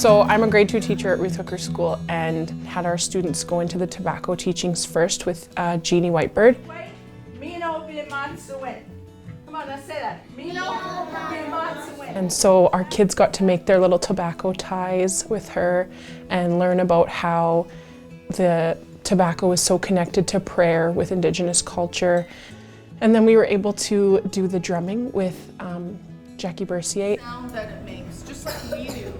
So I'm a grade 2 teacher at Ruth Hooker School and had our students go into the tobacco teachings first with Jeannie Whitebird. Come on, let's say that. And so our kids got to make their little tobacco ties with her and learn about how the tobacco is so connected to prayer with Indigenous culture. And then we were able to do the drumming with Jackie Bercier. The sound that it makes, just like we do.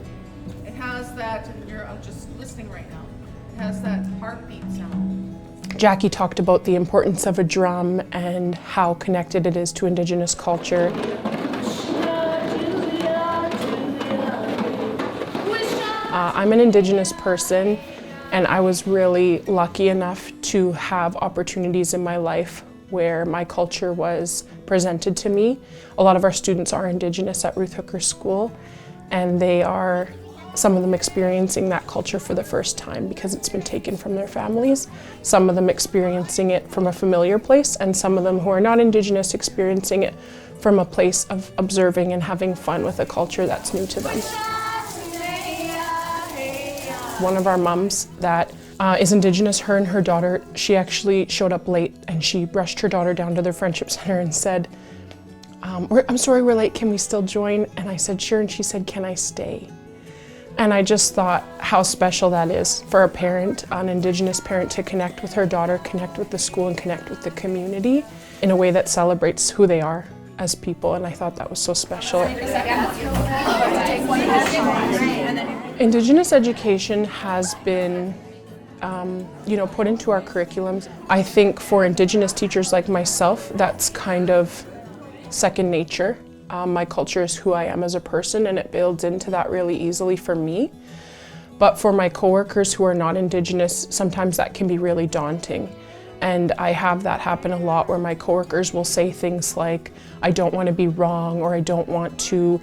It has that, and I'm just listening right now, it has that heartbeat sound. Jackie talked about the importance of a drum and how connected it is to Indigenous culture. I'm an Indigenous person, and I was really lucky enough to have opportunities in my life where my culture was presented to me. A lot of our students are Indigenous at Ruth Hooker School, and they are, some of them experiencing that culture for the first time because it's been taken from their families. Some of them experiencing it from a familiar place, and some of them who are not Indigenous experiencing it from a place of observing and having fun with a culture that's new to them. One of our mums that is Indigenous, her and her daughter, she actually showed up late and she brushed her daughter down to the Friendship Center and said, I'm sorry we're late, can we still join? And I said, sure, and she said, can I stay? And I just thought how special that is for a parent, an Indigenous parent, to connect with her daughter, connect with the school, and connect with the community in a way that celebrates who they are as people, and I thought that was so special. Indigenous education has been put into our curriculums. I think for Indigenous teachers like myself, that's kind of second nature. My culture is who I am as a person, and it builds into that really easily for me. But for my coworkers who are not Indigenous, sometimes that can be really daunting. And I have that happen a lot where my coworkers will say things like, I don't want to be wrong, or I don't want to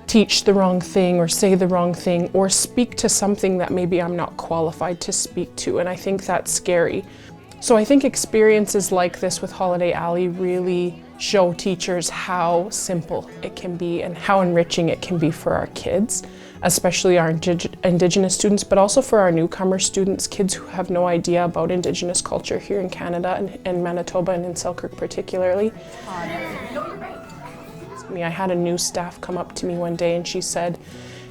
teach the wrong thing or say the wrong thing or speak to something that maybe I'm not qualified to speak to, and I think that's scary. So I think experiences like this with Holiday Alley really show teachers how simple it can be and how enriching it can be for our kids, especially our Indigenous students, but also for our newcomer students, kids who have no idea about Indigenous culture here in Canada and Manitoba and in Selkirk particularly. I had a new staff come up to me one day and she said,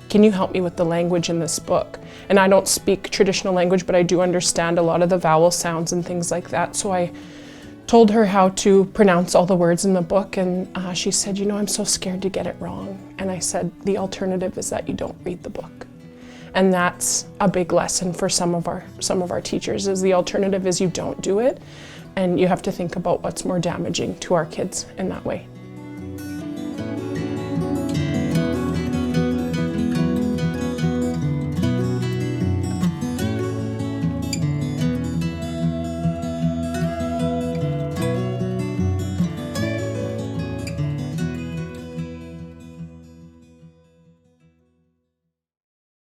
can you help me with the language in this book? And I don't speak traditional language, but I do understand a lot of the vowel sounds and things like that. So I told her how to pronounce all the words in the book, and she said, I'm so scared to get it wrong. And I said, the alternative is that you don't read the book. And that's a big lesson for some of our teachers, is the alternative is you don't do it, and you have to think about what's more damaging to our kids in that way.